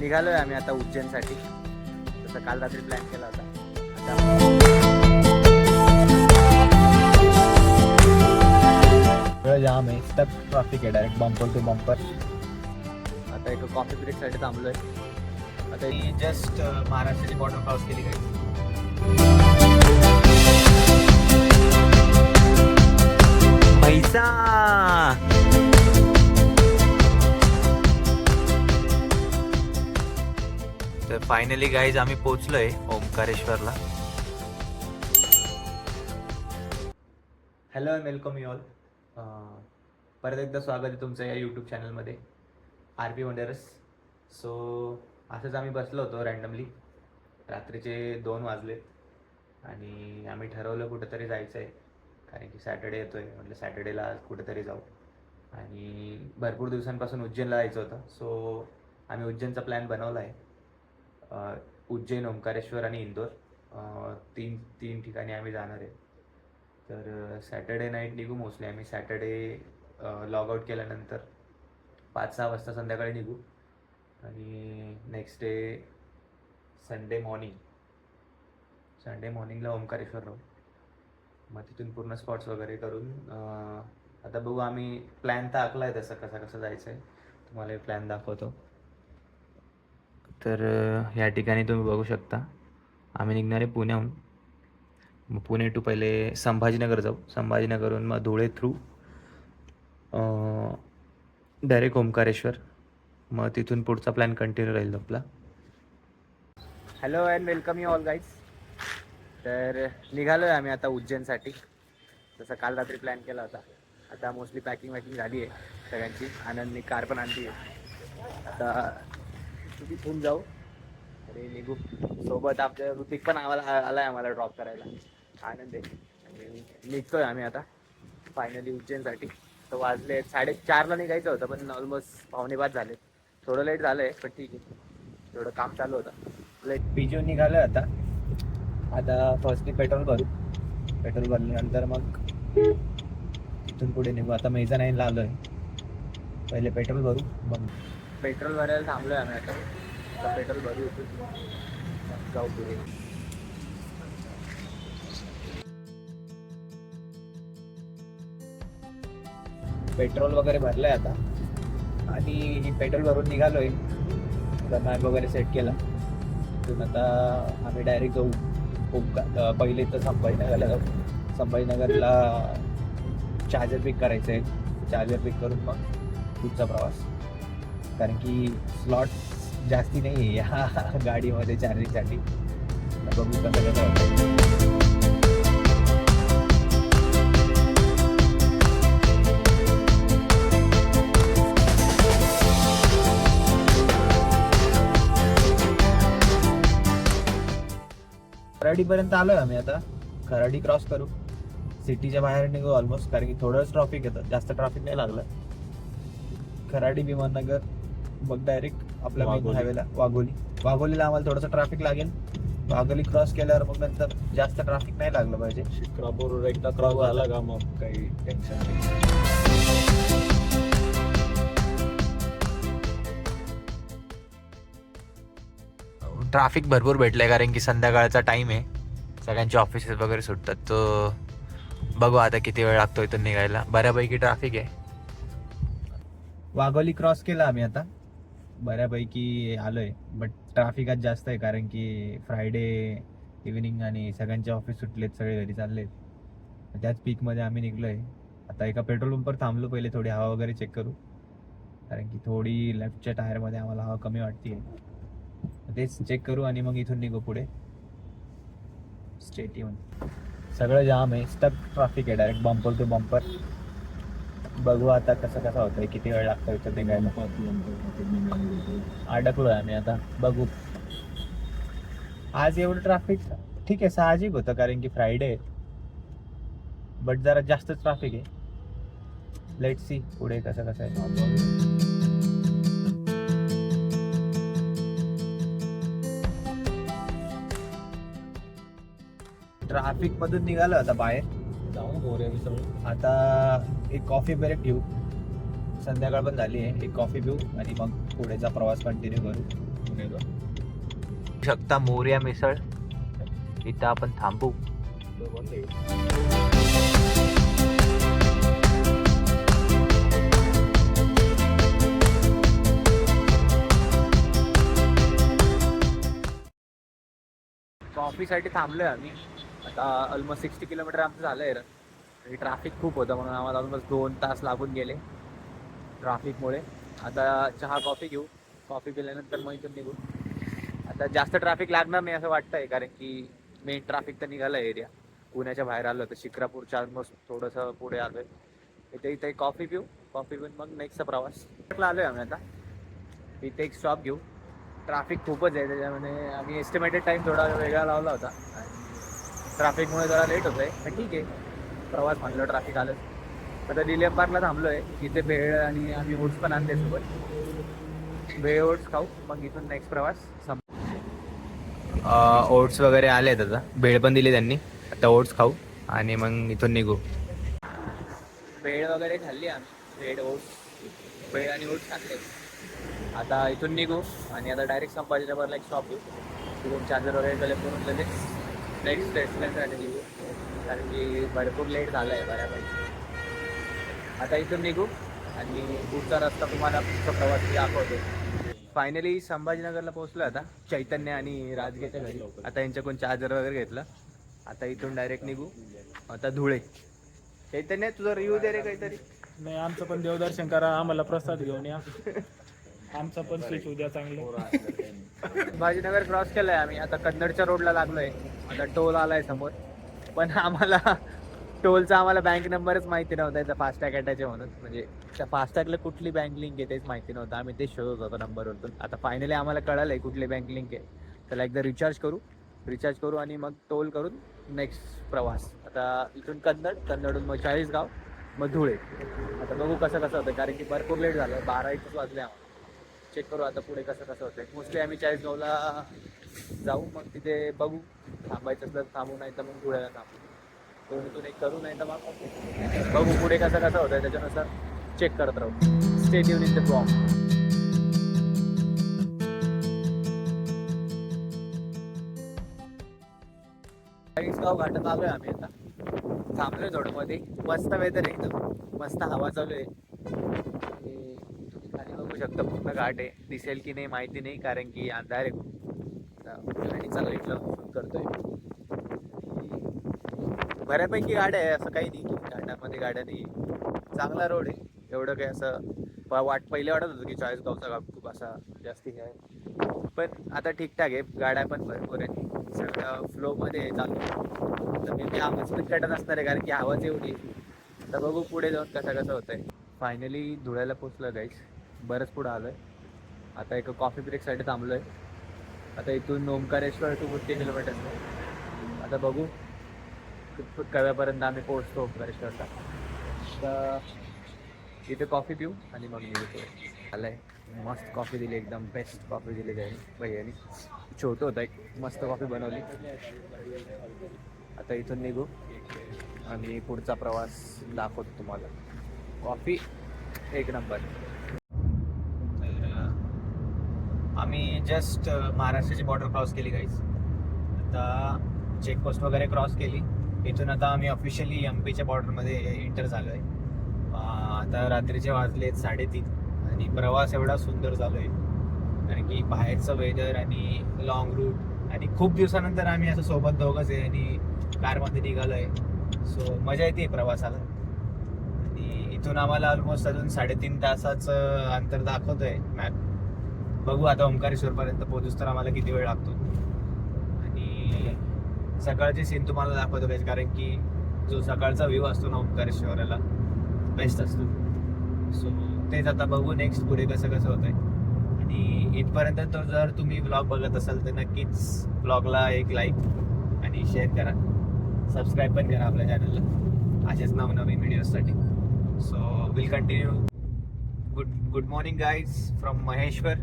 निघालोय आम्ही आता उज्जैनसाठी. तसं काल रात्री प्लॅन केला होता. सगळं जाम आहे, स्टक ट्रॅफिक आहे, डायरेक्ट बंपर टू बंपर. आता एक कॉफी ब्रेकसाठी थांबलोय. आता जस्ट महाराष्ट्राची बॉर्डर क्रॉस केली काय. पैसा तर फायनली गाईज आम्ही पोहोचलोय ओंकारेश्वरला. Hello and welcome you all. परत एकदा स्वागत आहे तुमचं या यूट्यूब चॅनलमध्ये RP वंडरस. सो असंच आम्ही बसलो होतो रँडमली. रात्रीचे 2 वाजले आणि आम्ही ठरवलं कुठंतरी जायचं आहे, कारण की सॅटर्डे येतो आहे. म्हटलं सॅटर्डेला कुठंतरी जाऊ. आणि भरपूर दिवसांपासून उज्जैनला जायचं होतं. सो आम्ही उज्जैनचा प्लॅन बनवला आहे. उज्जैन, ओंकारेश्वर आणि इंदोर तीन ठिकाणी आम्ही जाणार आहे. तर सॅटर्डे नाईट निघू मोस्टली. आम्ही सॅटर्डे लॉग आउट केल्यानंतर 5-6 वाजता संध्याकाळी निघू आणि नेक्स्ट डे संडे मॉर्निंगला ओंकारेश्वर राहू. मग तिथून पूर्ण स्पॉट्स वगैरे करून आता बघू. आम्ही प्लॅन तर आखला आहे तसं कसं जायचं आहे. तुम्हाला प्लॅन दाखवतो. तर ह्या ठिकाणी तुम्ही बघू शकता आम्ही निघणार आहे पुण्याहून. मग पुणे टू पहिले संभाजीनगर जाऊ. संभाजीनगरहून मग धुळे थ्रू डायरेक्ट ओंकारेश्वर. मग तिथून पुढचा प्लॅन कंटिन्यू राहील आपला. Hello and welcome you all guys. तर निघालोय आम्ही आता उज्जैनसाठी. तसं काल रात्री प्लॅन केला होता. आता मोस्टली पॅकिंग झाली आहे सगळ्यांची. आनंदनी कार पण आणली आहे. आता तिथून जाऊ अरे निघू. सोबत आपल्या ऋतिक पण आम्हाला ड्रॉप करायला. आनंद आहे. आणि निघतोय आम्ही आता फायनली उज्जैनसाठी. तर वाजले 4:30ला निघायचं होतं, पण ऑलमोस्ट 5:45 झाले. थोडं लेट झालं आहे, पण ठीक आहे. थोडं काम चालू होतं. लेट पिजून निघालं आता. फर्स्टली पेट्रोल भरल्यानंतर मग तिथून पुढे निघू. आता मेझानाईनला आलो आहे. पहिले पेट्रोल भरू, मग पेट्रोल भरायला थांबलोय आम्ही आता पेट्रोल भरू इथून जाऊ पुढे. पेट्रोल वगैरे भरलंय आता आणि पेट्रोल भरून निघालोय. मॅप वगैरे सेट केला. तिथून आता आम्ही डायरेक्ट जाऊ पहिले तर संभाजीनगरला जाऊ. संभाजीनगरला चार्जर पिक करायचं आहे. चार्जर पिक करून मग पुढचा प्रवास, कारण की स्लॉट जास्ती नाही आहे या गाडीमध्ये चार्जिंगसाठी. बघू कसं होतं. खराडीपर्यंत आलोय आम्ही आता. खराडी क्रॉस करू, सिटीच्या बाहेर निघू ऑलमोस्ट, कारण की थोडंच ट्रॅफिक येतं, जास्त ट्रॅफिक नाही लागलं. खराडी, विमाननगर, मग डायरेक्ट आपल्या मेन हायवेला वाघोलीला आम्हाला थोडंसं ट्रॅफिक लागेल. वाघोली क्रॉस केल्यावर मग नंतर जास्त ट्रॅफिक नाही लागलं पाहिजे. शिक्रापूर एकदा क्रॉस झाला का मग काही टेन्शन नाही. ट्रॅफिक भरपूर भेटलंय, कारण की संध्याकाळचा टाइम आहे. सगळ्यांचे ऑफिसेस वगैरे सुटतात. तर बघू आता किती वेळ लागतो इथून निघायला. बऱ्यापैकी ट्रॅफिक आहे. वाघोली क्रॉस केला आम्ही आता. बऱ्यापैकी आलोय, बट ट्रॅफिक आज जास्त आहे, कारण की फ्रायडे इव्हिनिंग आणि सगळ्यांचे ऑफिस सुटलेत, सगळे घरी चाललेत. त्याच पीकमध्ये आम्ही निघलोय. आता एका पेट्रोल पंपवर थांबलो, पहिले थोडी हवा वगैरे चेक करू, कारण की थोडी लेफ्टच्या टायरमध्ये आम्हाला हवा कमी वाटते. तेच चेक करू आणि मग इथून निघू पुढे. स्टेट येऊन सगळं जाम आहे, स्टक ट्रॅफिक आहे, डायरेक्ट बंपर टू बंपर. बघू आता कसं होतंय, किती वेळ लागतो इथं निघायला. अडकलोय आम्ही आता. बघू. आज एवढं ट्रॅफिक ठीक आहे, साहजिक होतं, कारण की फ्रायडे आहे. बट जरा जास्त ट्रॅफिक आहे. लेट सी पुढे कसं आहे. ट्रॅफिक मधून निघालं आता बाहेर. आता एक कॉफी ब्रेक घेऊ. संध्याकाळ पण झाली आहे. एक कॉफी पिऊ आणि मग पुढेचा प्रवास कंटिन्यू करू. पुण्याचा शकता मोरया मिसळ. इथं आपण थांबू. तो बंद आहे. कॉफीसाठी थांबलोय आम्ही. आता ऑलमोस्ट 60 किलोमीटर आमचं झालंय. ट्रॅफिक खूप होतं म्हणून आम्हाला ऑलमोस्ट 2 तास लागून गेले ट्रॅफिकमुळे. आता चहा कॉफी घेऊ. कॉफी पिल्यानंतर मग इथून निघू. आता जास्त ट्रॅफिक लागणार नाही असं वाटतंय, कारण की मेन ट्रॅफिक तर निघालं एरिया. पुण्याच्या बाहेर आलो तर शिक्रापूरच्या ऑलमोस्ट थोडंसं पुढे आलोय. इथे कॉफी पिऊ. कॉफी पिऊन मग नेक्स्टचा प्रवास आलोय आम्ही आता. इथे एक स्टॉप घेऊ. ट्रॅफिक खूपच आहे त्याच्यामध्ये. आम्ही एस्टिमेटेड टाईम थोडा वेगळा लावला होता आणि ट्रॅफिकमुळे जरा लेट होत आहे. पण ठीक आहे, प्रवास म्हटलं ट्रॅफिक आलं. आता दिलीप पार्कला थांबलो आहे. इथे भेळ आणि आम्ही ओट्स पण आणले सोबत. भेळ ओट्स खाऊ, मग इथून नेक्स्ट प्रवास ओट्स वगैरे आले आहेत आता. भेळ पण दिली त्यांनी. आता ओट्स खाऊ आणि मग इथून निघू. भेळ वगैरे खाल्ली आम्ही. भेळ आणि ओट्स खाल्ले. आता इथून निघू आणि आता डायरेक्ट संभाजीनगरला एक स्टॉप घेऊ. तिथून चार्जर वगैरे कलेक्ट करून लगेच नेक्स्ट डेस्टिनेशनसाठी निघू, कारण की भरपूर लेट झालं आहे बऱ्यापैकी. आता इथून निघू आणि पुढचा रस्ता तुम्हाला पुढचा प्रवास दाखवतो. फायनली संभाजीनगरला पोहोचलो आता. चैतन्य आणि राजगेच्या घरी. आता यांच्याकडून चार्जर वगैरे घेतलं. आता इथून डायरेक्ट निघू आता धुळे. चैतन्य तुझा रिव्ह्यू दे रे काहीतरी. नाही, आमचं पण देवदर्शन करा, आम्हाला प्रसाद घेऊन या. आमचा पण स्विच उद्या चांगलं. संभाजीनगर क्रॉस केलंय आम्ही. आता कन्नडच्या रोडला लागलोय. आता टोल आलाय समोर, पण आम्हाला टोलचा बँक नंबरच माहिती नव्हता याचा फास्टॅग अटॅच आहे म्हणून. म्हणजे त्या फास्टॅगला कुठली बँक लिंक आहे तेच माहिती नव्हतं. आम्ही ते शोधत होतो नंबरवरून. आता फायनली आम्हाला कळलं आहे कुठली बँक लिंक आहे. त्याला एकदा रिचार्ज करू आणि मग टोल करून नेक्स्ट प्रवास. आता इथून कन्नडहून मग चाळीसगाव, मग धुळे. आता बघू कसं होतं, कारण की भरपूर लेट झालं. 12-1 वाजले आम्हाला. चेक करू आता पुढे कसं होतं. मोस्टली आम्ही चाळीसगावला जाऊ, मग तिथे बघू. थांबायचं असलं थांबू, नाही तर मग धुळ्याला थांबू. दोन्हीतून एक करू, नाही तर मग बघू पुढे कसं होतं. त्याच्यानुसार चेक करत राहू. Stay tune in the blog. Chalisgaon घाटात आलोय आम्ही आता. थांबलोय थोडं मध्ये. मस्त वेदर एकदम मस्त, हवा चालू आहे. आणि तुम्ही खाली बघू शकता पूर्ण घाट आहे. दिसेल की नाही माहिती नाही, कारण की अंधार आहे खूप. गाडीचा लाईट लावून करतोय. बऱ्यापैकी गाड्या आहे, असं काही नाही. घाटामध्ये गाड्या नाही. चांगला रोड आहे. एवढं काही असं पहिले वाटत होतं की चाळीसगावचा घाट खूप असा जास्ती आहे, पण आता ठीकठाक आहे. गाड्या पण भरपूर आहेत. सगळं फ्लोमध्ये आहे चालू. तर मी आवाज पण कटत असणार आहे, कारण की आवाज एवढी. तर बघू पुढे जाऊन कसं होतंय. फायनली धुळ्याला पोचलं गाईस. बरंच पुढं आलोय. आता एक कॉफी ब्रेकसाठी थांबलोय. आता इथून ओंकारेश्वर टू 50 किलोमीटर. आता बघू कव्यापर्यंत आम्ही पोहोचतो ओंकारेश्वरला. तर इथे कॉफी पिऊ आणि मग निघतो. आलंय मस्त कॉफी दिली, एकदम बेस्ट कॉफी दिली त्याने भैयानी. छोटं होतं एक, मस्त कॉफी बनवली. आता इथून निघू आणि पुढचा प्रवास दाखवतो तुम्हाला. कॉफी एक नंबर. आम्ही जस्ट महाराष्ट्राची बॉर्डर क्रॉस केली गाईज. आता चेकपोस्ट वगैरे क्रॉस केली. इथून आता आम्ही ऑफिशियली एमपीच्या बॉर्डरमध्ये एंटर झालो आहे. आता रात्रीचे वाजले 3:30 आणि प्रवास एवढा सुंदर चालू आहे, कारण की बाहेरचं वेदर आणि लॉंग रूट आणि खूप दिवसानंतर आम्ही असं सोबत दोघंच आहे आणि कारमध्ये निघालो आहे. सो मजा येते प्रवासाला. आणि इथून आम्हाला ऑलमोस्ट अजून 3.5 तासाचं अंतर दाखवतोय मॅप. बघू आता ओंकारेश्वरपर्यंत पोहोचूस तर आम्हाला किती वेळ लागतो. आणि सकाळची सीन तुम्हाला दाखवतो पाहिजे, कारण की जो सकाळचा व्ह्यू असतो ना ओंकारेश्वराला, बेस्ट असतो. सो तेच आता बघू नेक्स्ट पुढे कसं होतंय. आणि इथपर्यंत तर जर तुम्ही ब्लॉग बघत असाल तर नक्कीच ब्लॉगला एक लाईक आणि शेअर करा. सबस्क्राईब पण करा आपल्या चॅनलला असेच नवनवीन व्हिडिओजसाठी. So will continue. Good morning guys from Maheshwar.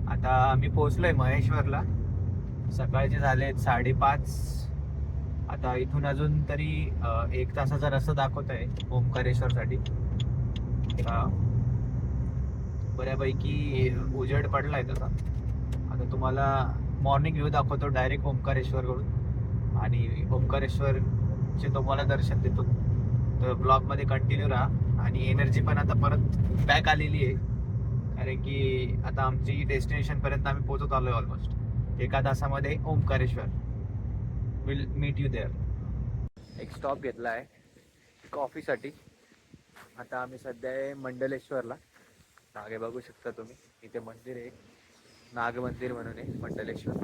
आता आम्ही पोहोचलोय महेश्वरला. सकाळचे झाले 5:30. आता इथून अजून तरी 1 तासाचा रस्ता दाखवत आहे ओंकारेश्वरसाठी. बऱ्यापैकी उजेड पडलाय तसा. आता तुम्हाला मॉर्निंग व्ह्यू दाखवतो डायरेक्ट ओंकारेश्वरकडून, आणि ओंकारेश्वरचे तुम्हाला दर्शन देतो. तर ब्लॉगमध्ये कंटिन्यू राहा. आणि एनर्जी पण आता परत बॅक आलेली आहे, कारण की आता आमची डेस्टिनेशनपर्यंत आम्ही पोहोचत आलो आहे ऑलमोस्ट. 1 तासामध्ये Omkareshwar. Will meet you there. एक स्टॉप घेतला आहे कॉफीसाठी. आता आम्ही सध्या आहे मंडलेश्वरला. मागे बघू शकता तुम्ही, इथे मंदिर आहे, नाग मंदिर म्हणून आहे मंडलेश्वर.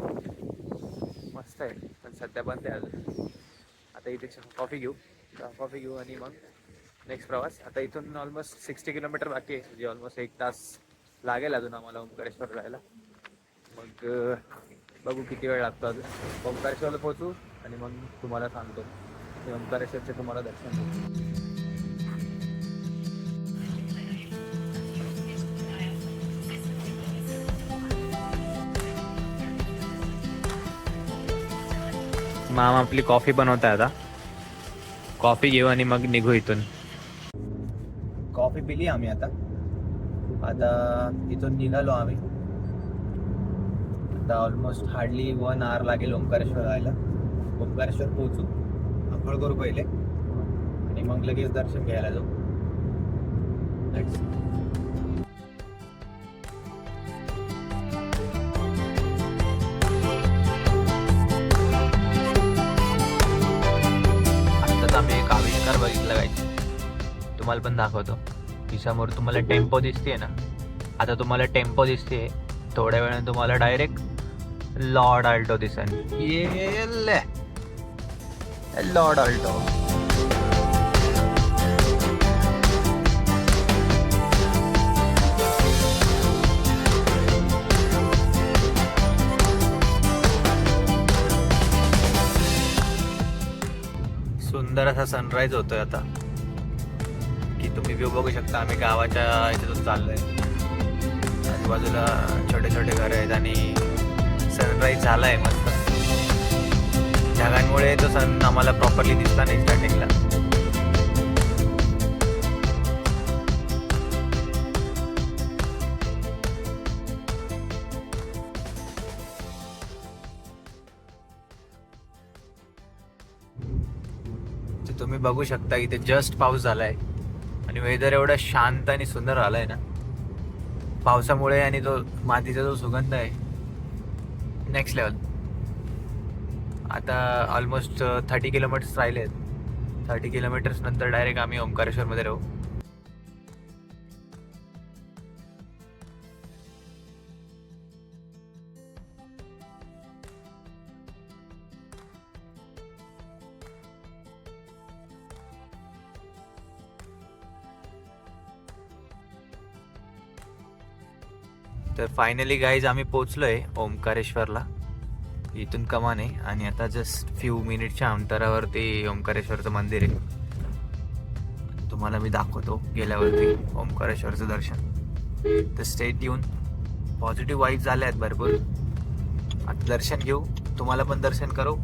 मस्त आहे, पण सध्या बंद आहे अजून. आता इथे कॉफी घेऊ आणि मग नेक्स्ट प्रवास. आता इथून ऑलमोस्ट 60 किलोमीटर बाकी आहे, म्हणजे ऑलमोस्ट 1 तास लागेल अजून आम्हाला ओंकारेश्वर जायला. मग बघू किती वेळ लागतो अजून. ओंकारेश्वरला पोहोचू आणि मग तुम्हाला सांगतो. ओंकारेश्वरचे तुम्हाला दर्शन देऊ. माम आपली कॉफी बनवत आहे. आता कॉफी घेऊ आणि मग निघू इथून. कॉफी पिली आम्ही. आता इथून निघालो आम्ही. आता ऑलमोस्ट हार्डली 1 आवर लागेल ओंकारेश्वर जायला. ओंकारेश्वर पोहोचू, आंघोळ करू पहिले आणि मग लगेच दर्शन घ्यायला जाऊ. आत्ताच आम्ही एक आविष्कार बघितला पाहिजे, तुम्हाला पण दाखवतो. की समोर तुम्हाला टेम्पो दिसते ना, आता तुम्हाला टेम्पो दिसते, थोड्या वेळाने तुम्हाला डायरेक्ट लॉर्ड आल्टो दिसेल. ये लॉर्ड आल्टो. सुंदर असा सनराईज होतोय आता, की तुम्ही व्ह्यू बघू शकता. आम्ही गावाच्या इथून चाललोय. आजूबाजूला छोटे छोटे घर आहेत आणि सनराईज झालाय मस्त. ढगांमुळे तो सन आम्हाला प्रॉपरली दिसला नाही स्टार्टिंगला. तुम्ही बघू शकता इथे जस्ट पाऊस झालाय आणि वेदर एवढं शांत आणि सुंदर आलाय ना पावसामुळे. आणि तो मातीचा जो सुगंध आहे नेक्स्ट लेवल. आता ऑलमोस्ट 30 किलोमीटर्स राहिले आहेत. 30 किलोमीटर्स नंतर डायरेक्ट आम्ही ओंकारेश्वरमध्ये राहू. तर फायनली गाईज आम्ही पोचलोय ओंकारेश्वरला. इथून कमान आहे आणि आता जस्ट फ्यू मिनिटच्या अंतरावरती ओंकारेश्वरचं मंदिर आहे. तुम्हाला मी दाखवतो गेल्यावरती ओंकारेश्वरचं दर्शन. तर स्टेट येऊन पॉझिटिव्ह वाईब झाल्या आहेत भरपूर. आता दर्शन घेऊ, तुम्हाला पण दर्शन करू.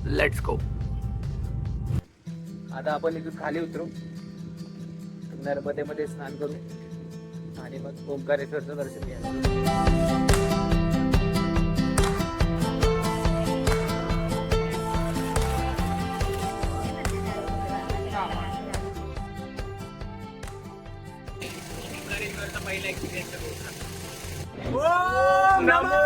Let's go. आता आपण इथून खाली उतरू, नर्मदेमध्ये स्नान करू आणि मग ओंकारेश्वरचं दर्शन घ्यायला. ओम नमो